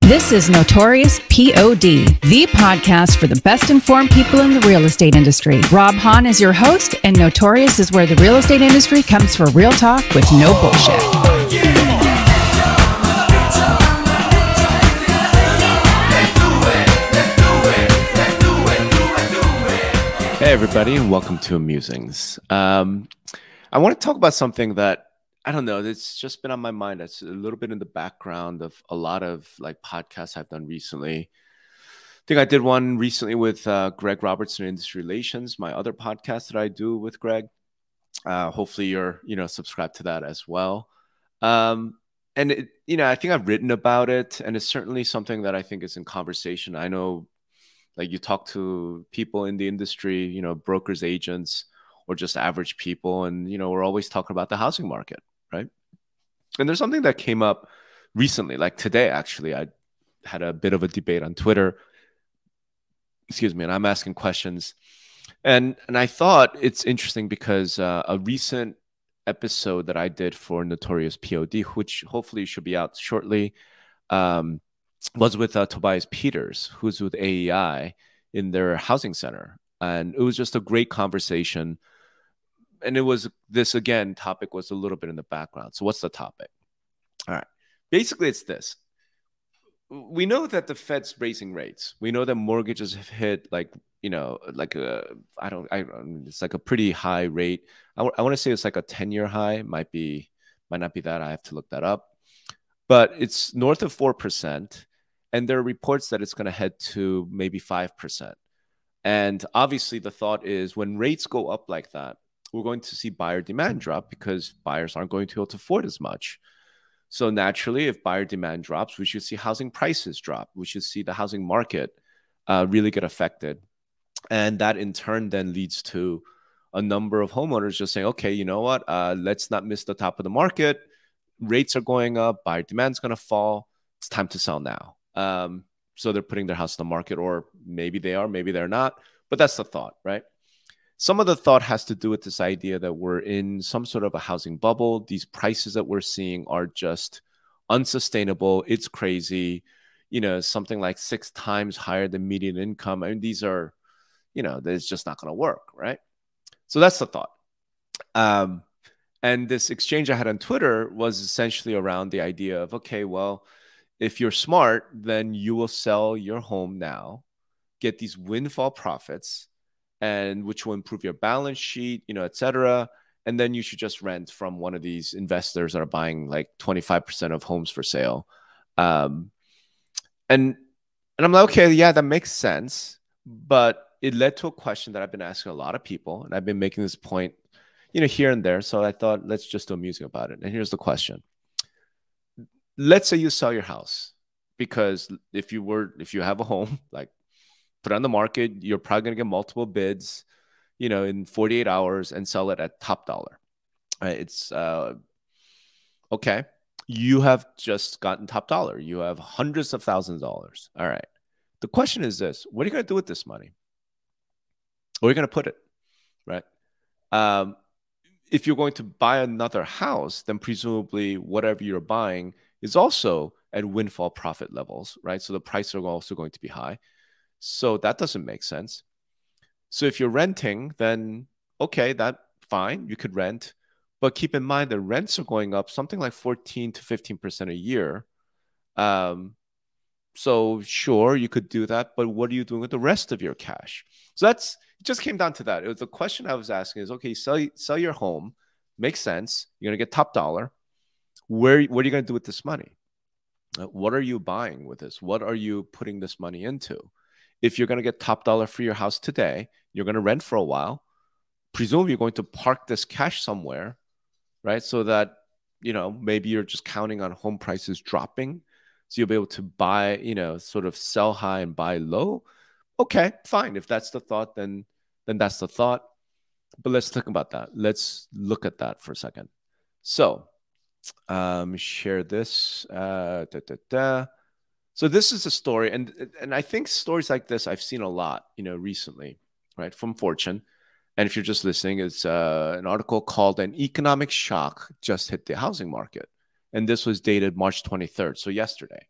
This is Notorious POD, the podcast for the best informed people in the real estate industry. Rob Hahn is your host, and Notorious is where the real estate industry comes for real talk with no bullshit. Hey everybody, and welcome to Musings. I want to talk about something that I don't know, it's just been on my mind. It's a little bit in the background of a lot of like podcasts I've done recently. I think I did one recently with Greg Robertson, Industry Relations, my other podcast that I do with Greg. Hopefully you're, subscribed to that as well. And I think I've written about it, and it's certainly something that I think is in conversation. I know, like, you talk to people in the industry, brokers, agents, or just average people, and we're always talking about the housing market, right? And there's something that came up recently, like today, actually. I had a bit of a debate on Twitter, and I'm asking questions. And I thought it's interesting because a recent episode that I did for Notorious POD, which hopefully should be out shortly, was with Tobias Peters, who's with AEI in their housing center. And it was just a great conversation. And it was this, again, topic was a little bit in the background. So what's the topic? All right. Basically, it's this. We know that the Fed's raising rates. We know that mortgages have hit it's like a pretty high rate. I want to say it's like a 10-year high. Might not be that. I have to look that up. But it's north of 4%. And there are reports that it's going to head to maybe 5%. And obviously, the thought is when rates go up like that, we're going to see buyer demand drop because buyers aren't going to be able to afford as much. So naturally, if buyer demand drops, we should see housing prices drop. We should see the housing market really get affected. And that in turn then leads to a number of homeowners just saying, okay, you know what? Let's not miss the top of the market. Rates are going up. Buyer demand's going to fall. It's time to sell now. So they're putting their house on the market, or maybe they are, maybe they're not. But that's the thought, right? Some of the thought has to do with this idea that we're in some sort of a housing bubble. These prices that we're seeing are just unsustainable. It's crazy. Something like 6 times higher than median income. I mean, these are, it's just not going to work, right? So that's the thought. And this exchange I had on Twitter was essentially around the idea of, okay, well, if you're smart, then you will sell your home now, get these windfall profits, and which will improve your balance sheet, et cetera. And then you should just rent from one of these investors that are buying like 25% of homes for sale. And I'm like, okay, yeah, that makes sense. But it led to a question that I've been asking a lot of people, and I've been making this point, here and there. So I thought, let's just do music about it. And here's the question. Let's say you sell your house, because if you have a home, like, put it on the market, you're probably going to get multiple bids, in 48 hours and sell it at top dollar. Right? It's okay. You have just gotten top dollar. You have hundreds of thousands of dollars. All right. The question is this: what are you going to do with this money? Where are you going to put it? Right? If you're going to buy another house, then presumably whatever you're buying is also at windfall profit levels, right? So the prices are also going to be high. So that doesn't make sense. So if you're renting, then okay, that's fine. You could rent. But keep in mind that rents are going up something like 14 to 15% a year. So sure, you could do that. But what are you doing with the rest of your cash? So it just came down to that. It was the question I was asking is, okay, sell your home. Makes sense. You're going to get top dollar. What are you going to do with this money? What are you buying with this? What are you putting this money into? If you're going to get top dollar for your house today, you're going to rent for a while. Presumably, you're going to park this cash somewhere, right? So that, maybe you're just counting on home prices dropping. So you'll be able to buy, sort of sell high and buy low. Okay, fine. If that's the thought, then that's the thought. But let's think about that. Let's look at that for a second. So share this. So this is a story, and I think stories like this I've seen a lot, recently, right, from Fortune. And if you're just listening, it's an article called "An Economic Shock Just Hit the Housing Market," and this was dated March 23rd, so yesterday,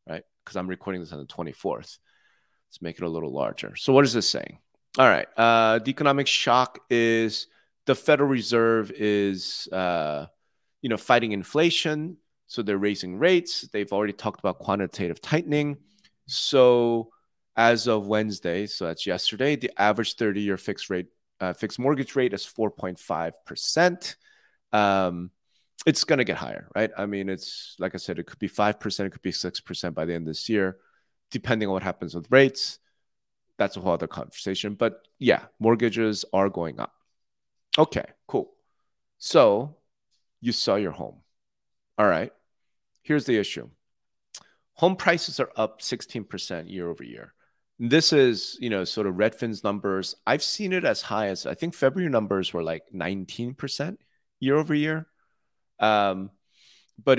right? because I'm recording this on the 24th. Let's make it a little larger. So what is this saying? All right. The economic shock is the Federal Reserve is, fighting inflation. So they're raising rates. They've already talked about quantitative tightening. So as of Wednesday, so that's yesterday, the average 30-year fixed mortgage rate is 4.5%. It's going to get higher, right? I mean, it's like I said, it could be 5%, it could be 6% by the end of this year, depending on what happens with rates. That's a whole other conversation. But yeah, mortgages are going up. Okay, cool. So you sell your home. All right. Here's the issue. Home prices are up 16% year over year. This is, sort of Redfin's numbers. I've seen it as high as, I think February numbers were like 19% year over year. But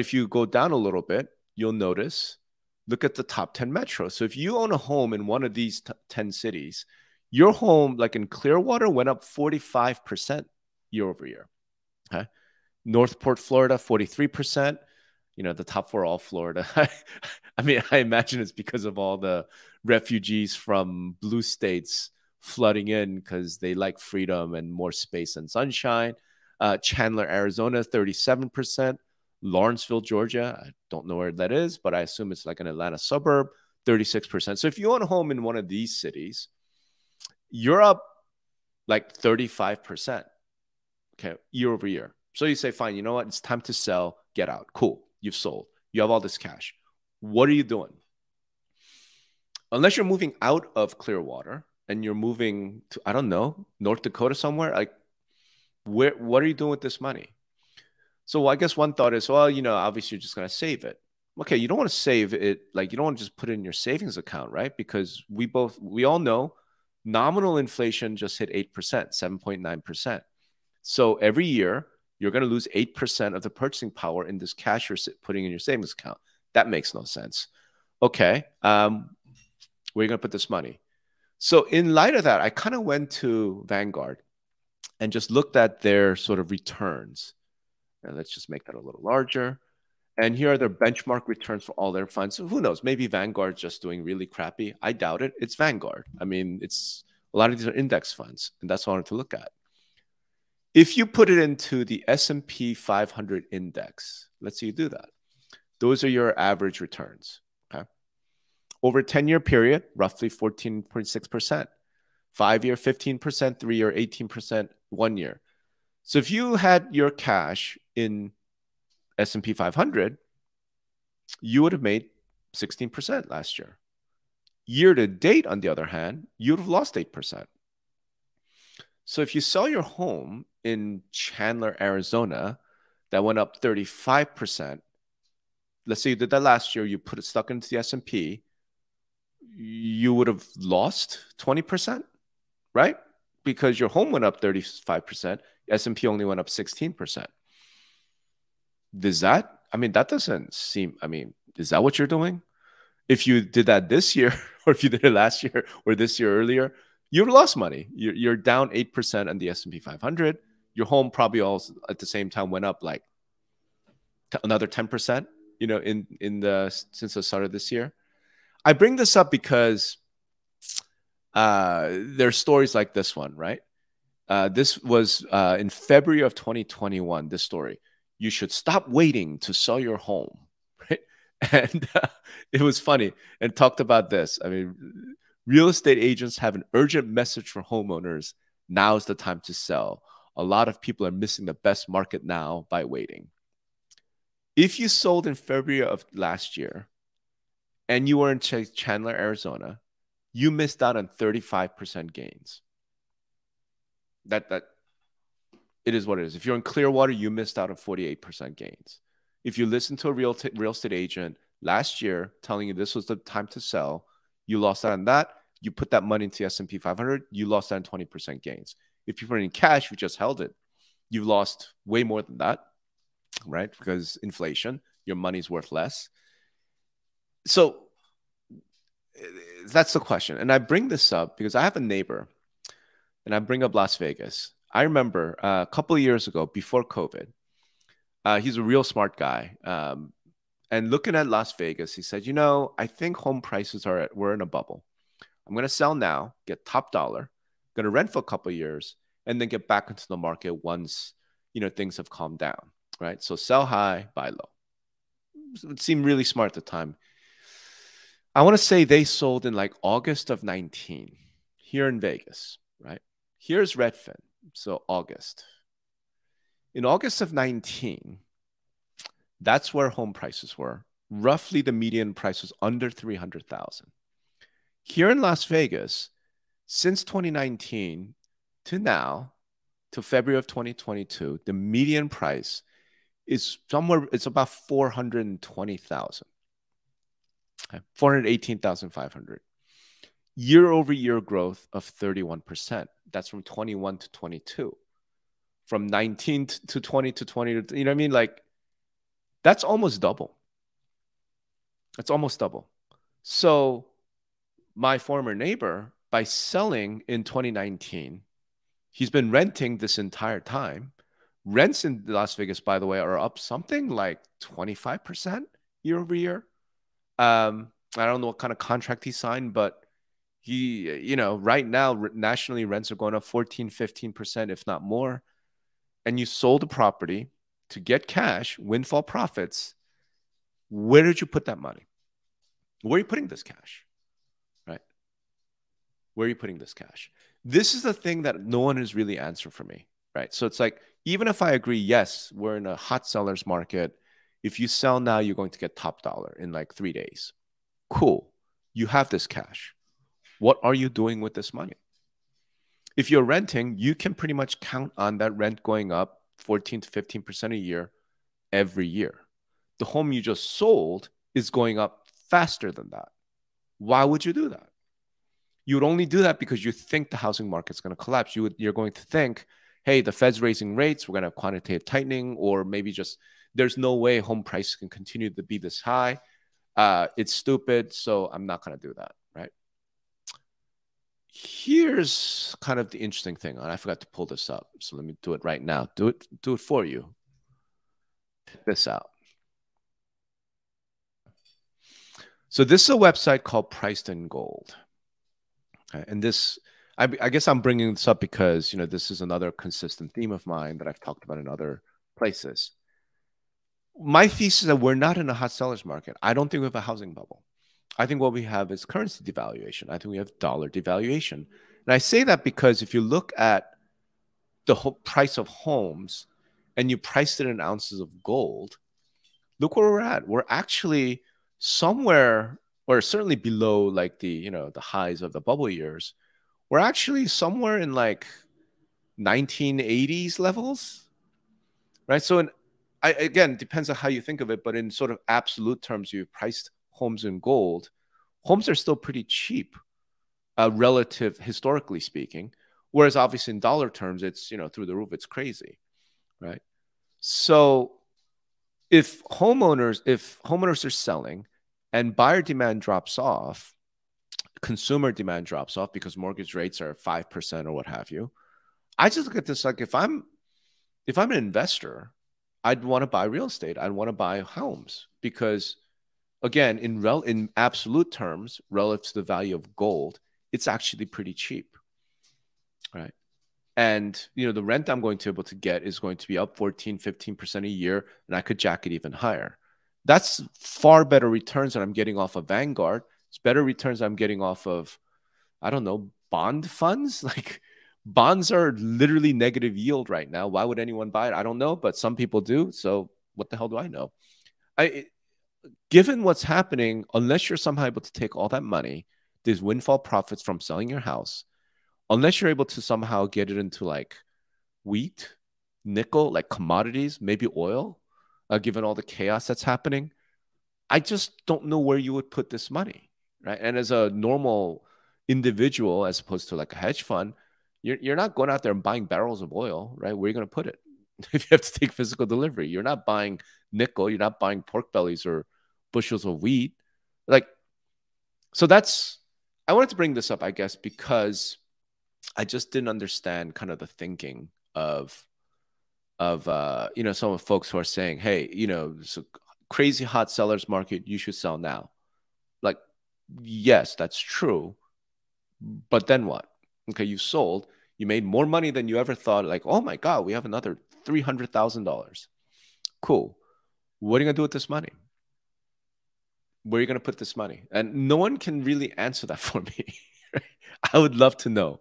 if you go down a little bit, you'll notice, look at the top 10 metros. So if you own a home in one of these 10 cities, your home, like in Clearwater, went up 45% year over year. Okay. Northport, Florida, 43%. The top 4 are all Florida. I mean, I imagine it's because of all the refugees from blue states flooding in because they like freedom and more space and sunshine. Chandler, Arizona, 37%. Lawrenceville, Georgia, I don't know where that is, but I assume it's like an Atlanta suburb, 36%. So if you own a home in one of these cities, you're up like 35%, okay, year over year. So you say, fine, you know what? It's time to sell, get out. Cool. You've sold. You have all this cash. What are you doing? Unless you're moving out of Clearwater and you're moving to, I don't know, North Dakota somewhere, like what are you doing with this money? So I guess one thought is, well, obviously you're just going to save it. Okay, you don't want to save it. Like, you don't want to just put it in your savings account, right? Because we all know nominal inflation just hit 8%, 7.9%. So every year, you're going to lose 8% of the purchasing power in this cash you're putting in your savings account. That makes no sense. Okay, where are you going to put this money? So in light of that, I kind of went to Vanguard and just looked at their sort of returns. And let's just make that a little larger. And here are their benchmark returns for all their funds. So who knows? Maybe Vanguard's just doing really crappy. I doubt it. It's Vanguard. I mean, it's a lot of these are index funds, and that's what I wanted to look at. If you put it into the S&P 500 index, let's say you do that. Those are your average returns. Okay. Over a 10-year period, roughly 14.6%. 5-year, 15%. 3-year, 18%. 1 year. So if you had your cash in S&P 500, you would have made 16% last year. Year to date, on the other hand, you would have lost 8%. So if you sell your home in Chandler, Arizona, that went up 35%, let's say you did that last year, you put it stuck into the S&P, you would have lost 20%, right? Because your home went up 35%, S&P only went up 16%. That doesn't seem, is that what you're doing? If you did that this year, or if you did it last year, or this year earlier, you've lost money. You're down 8% on the S&P 500. Your home probably also at the same time went up like another 10%, since the start of this year. I bring this up because there's stories like this one, right? This was in February of 2021, this story. You should stop waiting to sell your home, right? And it was funny and talked about this. Real estate agents have an urgent message for homeowners. Now's the time to sell. A lot of people are missing the best market now by waiting. If you sold in February of last year and you were in Chandler, Arizona, you missed out on 35% gains. That it is what it is. If you're in Clearwater, you missed out on 48% gains. If you listen to a real estate agent last year telling you this was the time to sell, you lost out on that. You put that money into the S&P 500, you lost out on 20% gains. If you put it in cash, you just held it, you've lost way more than that, right? Because inflation, your money's worth less. So that's the question. And I bring this up because I have a neighbor, and I bring up Las Vegas. I remember a couple of years ago, before COVID, he's a real smart guy. And looking at Las Vegas, he said, I think home prices we're in a bubble. I'm going to sell now, get top dollar, going to rent for a couple of years, and then get back into the market once, things have calmed down, right? So sell high, buy low. It seemed really smart at the time. I want to say they sold in like August of 19 here in Vegas, right? Here's Redfin. So August. In August of 19, that's where home prices were. Roughly the median price was under 300,000. Here in Las Vegas, since 2019 to now, to February of 2022, the median price is it's about 420,000. 418,500. Year over year growth of 31%. That's from 21 to 22. From 19 to 20 to 20, you know what I mean? Like, that's almost double. That's almost double. So my former neighbor, by selling in 2019, he's been renting this entire time. Rents in Las Vegas, by the way, are up something like 25% year over year. I don't know what kind of contract he signed, but he, right now, nationally, rents are going up 14, 15%, if not more. And you sold a property to get cash, windfall profits. Where did you put that money? Where are you putting this cash? Right? Where are you putting this cash? This is the thing that no one has really answered for me, right? So it's like, even if I agree, yes, we're in a hot seller's market. If you sell now, you're going to get top dollar in like 3 days. Cool. You have this cash. What are you doing with this money? If you're renting, you can pretty much count on that rent going up 14 to 15% a year every year. The home you just sold is going up faster than that. Why would you do that? You would only do that because you think the housing market's going to collapse. You're going to think, hey, the Fed's raising rates, we're going to have quantitative tightening, or maybe just there's no way home prices can continue to be this high. It's stupid, so I'm not going to do that, right? Here's kind of the interesting thing. And I forgot to pull this up, so let me do it right now. Do it for you. Check this out. So this is a website called Priced in Gold. And this, I guess I'm bringing this up because, this is another consistent theme of mine that I've talked about in other places. My thesis is that we're not in a hot seller's market. I don't think we have a housing bubble. I think what we have is currency devaluation. I think we have dollar devaluation. And I say that because if you look at the whole price of homes and you price it in ounces of gold, look where we're at. We're actually somewhere, or certainly below like the highs of the bubble years. We're actually somewhere in like 1980s levels, right? So again, it depends on how you think of it, but in sort of absolute terms, you priced homes in gold. Homes are still pretty cheap, relative, historically speaking. Whereas obviously in dollar terms, it's, through the roof, it's crazy, right? So if homeowners are selling and buyer demand drops off, consumer demand drops off because mortgage rates are 5% or what have you, I just look at this like if I'm an investor, I'd want to buy real estate. I'd want to buy homes because, again, in absolute terms, relative to the value of gold, it's actually pretty cheap, right? And, the rent I'm going to be able to get is going to be up 14, 15% a year, and I could jack it even higher. That's far better returns than I'm getting off of Vanguard. It's better returns I'm getting off of, I don't know, bond funds. Like, bonds are literally negative yield right now. Why would anyone buy it? I don't know, but some people do. So what the hell do I know? Given what's happening, unless you're somehow able to take all that money, these windfall profits from selling your house, unless you're able to somehow get it into like wheat, nickel, like commodities, maybe oil, given all the chaos that's happening, I just don't know where you would put this money, right? And as a normal individual, as opposed to like a hedge fund, you're not going out there and buying barrels of oil, right? Where are you going to put it? If you have to take physical delivery, you're not buying nickel, you're not buying pork bellies or bushels of wheat. Like, so I wanted to bring this up, I guess, because I just didn't understand kind of the thinking of some of the folks who are saying, hey, so crazy hot seller's market, you should sell now. Like, yes, that's true. But then what? Okay, you sold, you made more money than you ever thought. Like, oh my God, we have another $300,000. Cool. What are you going to do with this money? Where are you going to put this money? And no one can really answer that for me. I would love to know.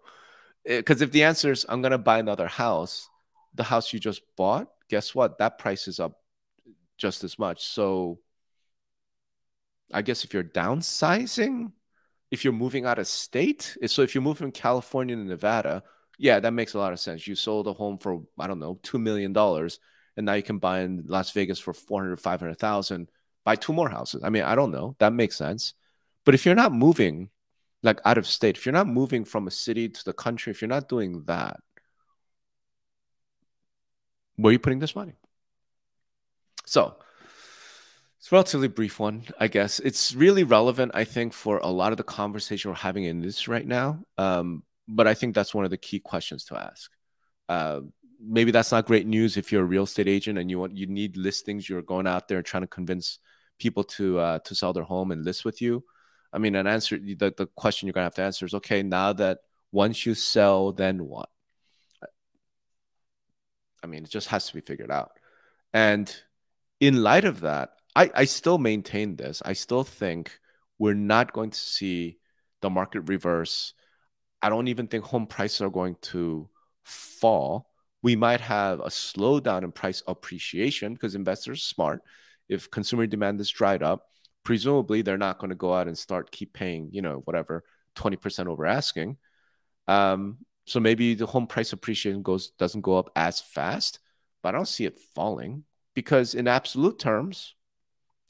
Because if the answer is, I'm going to buy another house, the house you just bought, guess what? That price is up just as much. So I guess if you're downsizing, if you're moving out of state, so if you're moving from California to Nevada, yeah, that makes a lot of sense. You sold a home for, I don't know, $2 million, and now you can buy in Las Vegas for 400, 500,000, buy two more houses. I mean, I don't know. That makes sense. But if you're not moving like out of state, if you're not moving from a city to the country, if you're not doing that, where are you putting this money? So it's a relatively brief one, I guess. It's really relevant, I think, for a lot of the conversation we're having in this right now. But I think that's one of the key questions to ask. Maybe that's not great news if you're a real estate agent and you need listings. You're going out there trying to convince people to sell their home and list with you. I mean, the question you're gonna have to answer is, okay, now that once you sell, then what? I mean, it just has to be figured out. And in light of that, I still maintain this. I still think we're not going to see the market reverse. I don't even think home prices are going to fall. We might have a slowdown in price appreciation because investors are smart. If consumer demand is dried up, presumably they're not going to go out and keep paying, whatever, 20% over asking. So maybe the home price appreciation doesn't go up as fast, but I don't see it falling because in absolute terms,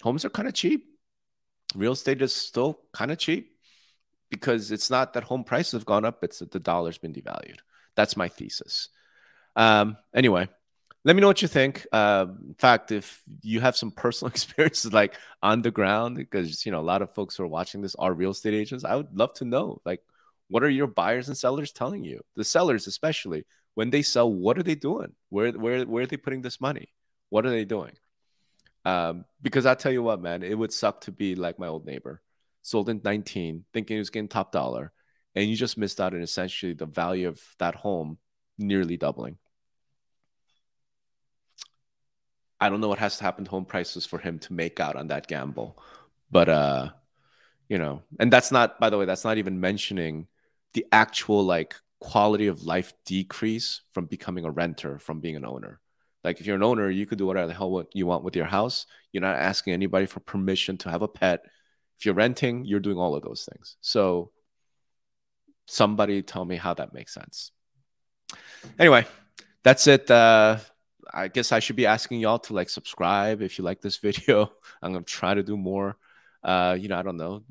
homes are kind of cheap. Real estate is still kind of cheap because it's not that home prices have gone up, it's that the dollar's been devalued. That's my thesis. Anyway, let me know what you think. In fact, if you have some personal experiences like on the ground, because a lot of folks who are watching this are real estate agents, I would love to know, like, what are your buyers and sellers telling you? The sellers, especially, when they sell, what are they doing? Where are they putting this money? What are they doing? Because I tell you what, man, it would suck to be like my old neighbor, sold in 19, thinking he was getting top dollar, and you just missed out on essentially the value of that home nearly doubling. I don't know what has to happen to home prices for him to make out on that gamble, but and that's not, by the way, that's not even mentioning the actual like quality of life decrease from becoming a renter from being an owner. Like if you're an owner, you could do whatever the hell you want with your house. You're not asking anybody for permission to have a pet. If you're renting, you're doing all of those things. So somebody tell me how that makes sense. Anyway, that's it. I guess I should be asking y'all to like subscribe if you like this video. I'm gonna try to do more. I don't know.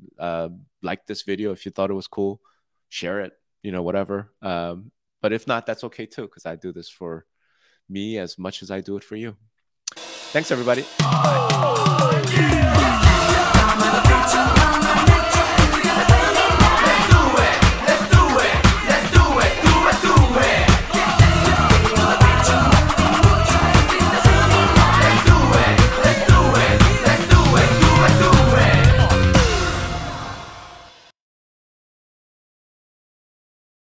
Like this video if you thought it was cool. Share it. Whatever. But if not, that's okay too, because I do this for me as much as I do it for you. Thanks, everybody. Bye.